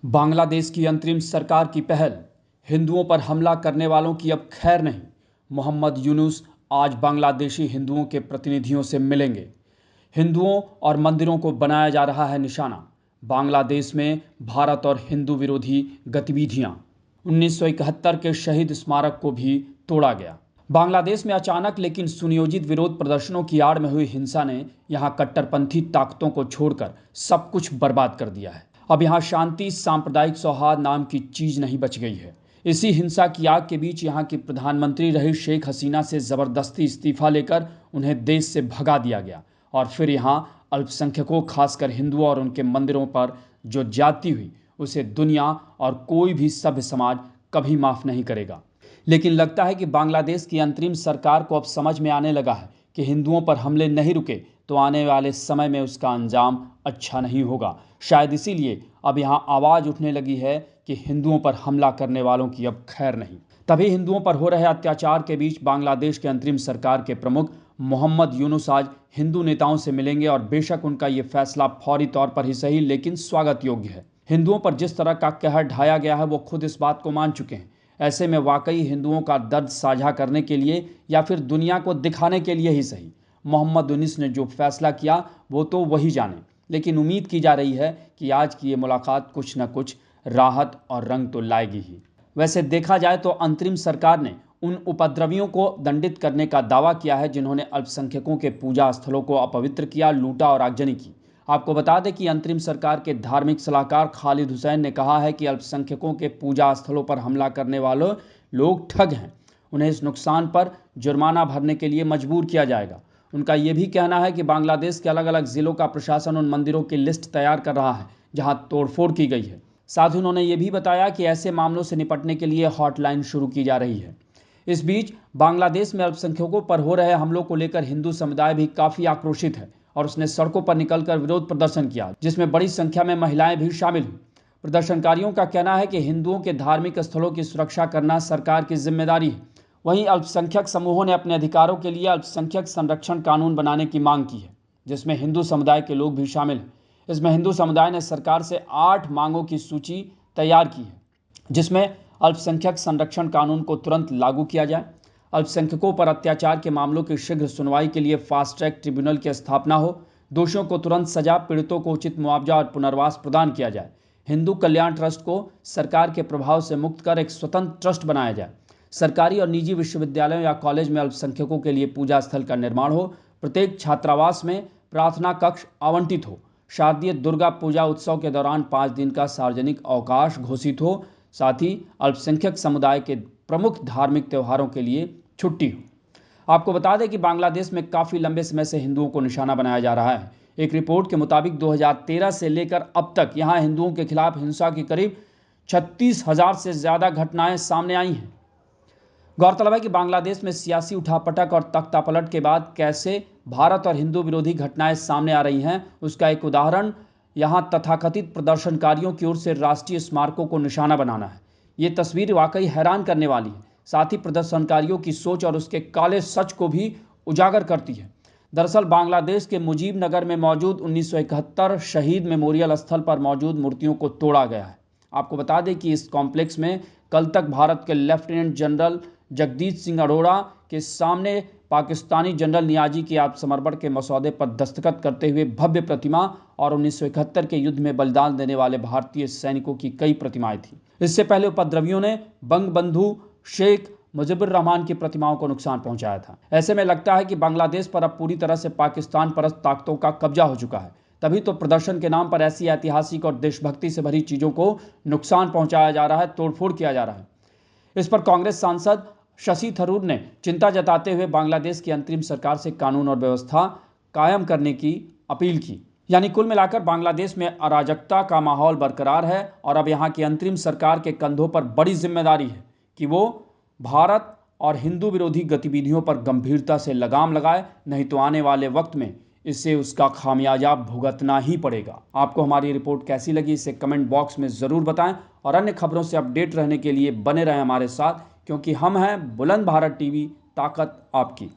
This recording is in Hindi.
बांग्लादेश की अंतरिम सरकार की पहल, हिंदुओं पर हमला करने वालों की अब खैर नहीं। मोहम्मद यूनुस आज बांग्लादेशी हिंदुओं के प्रतिनिधियों से मिलेंगे। हिंदुओं और मंदिरों को बनाया जा रहा है निशाना। बांग्लादेश में भारत और हिंदू विरोधी गतिविधियां। 1971 के शहीद स्मारक को भी तोड़ा गया। बांग्लादेश में अचानक लेकिन सुनियोजित विरोध प्रदर्शनों की आड़ में हुई हिंसा ने यहां कट्टरपंथी ताकतों को छोड़कर सब कुछ बर्बाद कर दिया है। अब यहां शांति, सांप्रदायिक सौहार्द नाम की चीज नहीं बच गई है। इसी हिंसा की आग के बीच यहां की प्रधानमंत्री रही शेख हसीना से जबरदस्ती इस्तीफा लेकर उन्हें देश से भगा दिया गया और फिर यहां अल्पसंख्यकों, खासकर हिंदुओं और उनके मंदिरों पर जो ज्यादती हुई उसे दुनिया और कोई भी सभ्य समाज कभी माफ नहीं करेगा। लेकिन लगता है कि बांग्लादेश की अंतरिम सरकार को अब समझ में आने लगा है कि हिंदुओं पर हमले नहीं रुके तो आने वाले समय में उसका अंजाम अच्छा नहीं होगा। शायद इसीलिए अब यहाँ आवाज़ उठने लगी है कि हिंदुओं पर हमला करने वालों की अब खैर नहीं। तभी हिंदुओं पर हो रहे अत्याचार के बीच बांग्लादेश के अंतरिम सरकार के प्रमुख मोहम्मद यूनुस आज हिंदू नेताओं से मिलेंगे और बेशक उनका ये फैसला फौरी तौर पर ही सही लेकिन स्वागत योग्य है। हिंदुओं पर जिस तरह का कहर ढाया गया है वो खुद इस बात को मान चुके हैं। ऐसे में वाकई हिंदुओं का दर्द साझा करने के लिए या फिर दुनिया को दिखाने के लिए ही सही मोहम्मद यूनुस ने जो फैसला किया वो तो वही जाने। लेकिन उम्मीद की जा रही है कि आज की ये मुलाकात कुछ न कुछ राहत और रंग तो लाएगी ही। वैसे देखा जाए तो अंतरिम सरकार ने उन उपद्रवियों को दंडित करने का दावा किया है जिन्होंने अल्पसंख्यकों के पूजा स्थलों को अपवित्र किया, लूटा और आगजनी की। आपको बता दें कि अंतरिम सरकार के धार्मिक सलाहकार खालिद हुसैन ने कहा है कि अल्पसंख्यकों के पूजा स्थलों पर हमला करने वाले लोग ठग हैं। उन्हें इस नुकसान पर जुर्माना भरने के लिए मजबूर किया जाएगा। उनका यह भी कहना है कि बांग्लादेश के अलग अलग जिलों का प्रशासन उन मंदिरों की लिस्ट तैयार कर रहा है जहां तोड़फोड़ की गई है। साथ ही उन्होंने ये भी बताया कि ऐसे मामलों से निपटने के लिए हॉटलाइन शुरू की जा रही है। इस बीच बांग्लादेश में अल्पसंख्यकों पर हो रहे हमलों को लेकर हिंदू समुदाय भी काफ़ी आक्रोशित है और उसने सड़कों पर निकलकर विरोध प्रदर्शन किया, जिसमें बड़ी संख्या में महिलाएं भी शामिल हुई। प्रदर्शनकारियों का कहना है कि हिंदुओं के धार्मिक स्थलों की सुरक्षा करना सरकार की जिम्मेदारी है। वहीं अल्पसंख्यक समूहों ने अपने अधिकारों के लिए अल्पसंख्यक संरक्षण कानून बनाने की मांग की है, जिसमें हिंदू समुदाय के लोग भी शामिल हैं। इसमें हिंदू समुदाय ने सरकार से 8 मांगों की सूची तैयार की है, जिसमें अल्पसंख्यक संरक्षण कानून को तुरंत लागू किया जाए, अल्पसंख्यकों पर अत्याचार के मामलों की शीघ्र सुनवाई के लिए फास्ट ट्रैक ट्रिब्यूनल की स्थापना हो, दोषियों को तुरंत सजा, पीड़ितों को उचित मुआवजा और पुनर्वास प्रदान किया जाए, हिंदू कल्याण ट्रस्ट को सरकार के प्रभाव से मुक्त कर एक स्वतंत्र ट्रस्ट बनाया जाए, सरकारी और निजी विश्वविद्यालयों या कॉलेज में अल्पसंख्यकों के लिए पूजा स्थल का निर्माण हो, प्रत्येक छात्रावास में प्रार्थना कक्ष आवंटित हो, शारदीय दुर्गा पूजा उत्सव के दौरान 5 दिन का सार्वजनिक अवकाश घोषित हो, साथ ही अल्पसंख्यक समुदाय के प्रमुख धार्मिक त्योहारों के लिए छुट्टी हो। आपको बता दें कि बांग्लादेश में काफ़ी लंबे समय से हिंदुओं को निशाना बनाया जा रहा है। एक रिपोर्ट के मुताबिक 2013 से लेकर अब तक यहाँ हिंदुओं के खिलाफ हिंसा की करीब 36,000 से ज़्यादा घटनाएं सामने आई हैं। गौरतलब है कि बांग्लादेश में सियासी उठापटक और तख्तापलट के बाद कैसे भारत और हिंदू विरोधी घटनाएं सामने आ रही हैं, उसका एक उदाहरण यहां तथाकथित प्रदर्शनकारियों की ओर से राष्ट्रीय स्मारकों को निशाना बनाना है। ये तस्वीर वाकई हैरान करने वाली है, साथ ही प्रदर्शनकारियों की सोच और उसके काले सच को भी उजागर करती है। दरअसल बांग्लादेश के मुजीब नगर में मौजूद 1971 शहीद मेमोरियल स्थल पर मौजूद मूर्तियों को तोड़ा गया है। आपको बता दें कि इस कॉम्प्लेक्स में कल तक भारत के लेफ्टिनेंट जनरल जगदीश सिंह अरोड़ा के सामने पाकिस्तानी जनरल नियाजी के आत्मसमर्पण के मसौदे पर दस्तखत करते हुए भव्य प्रतिमा और 1971 के युद्ध में बलिदान देने वाले भारतीय सैनिकों की कई प्रतिमाएं थीं। इससे पहले उपद्रवियों ने बंगबंधु शेख मुजीबुर रहमान की प्रतिमाओं को नुकसान पहुंचाया था। ऐसे में लगता है कि बांग्लादेश पर अब पूरी तरह से पाकिस्तान परस्त ताकतों का कब्जा हो चुका है। तभी तो प्रदर्शन के नाम पर ऐसी ऐतिहासिक और देशभक्ति से भरी चीज़ों को नुकसान पहुंचाया जा रहा है, तोड़फोड़ किया जा रहा है। इस पर कांग्रेस सांसद शशि थरूर ने चिंता जताते हुए बांग्लादेश की अंतरिम सरकार से कानून और व्यवस्था कायम करने की अपील की। यानी कुल मिलाकर बांग्लादेश में अराजकता का माहौल बरकरार है और अब यहाँ की अंतरिम सरकार के कंधों पर बड़ी जिम्मेदारी है कि वो भारत और हिंदू विरोधी गतिविधियों पर गंभीरता से लगाम लगाए, नहीं तो आने वाले वक्त में इसे उसका खामियाजा भुगतना ही पड़ेगा। आपको हमारी रिपोर्ट कैसी लगी इसे कमेंट बॉक्स में ज़रूर बताएं और अन्य खबरों से अपडेट रहने के लिए बने रहें हमारे साथ, क्योंकि हम हैं बुलंद भारत टीवी, ताकत आपकी।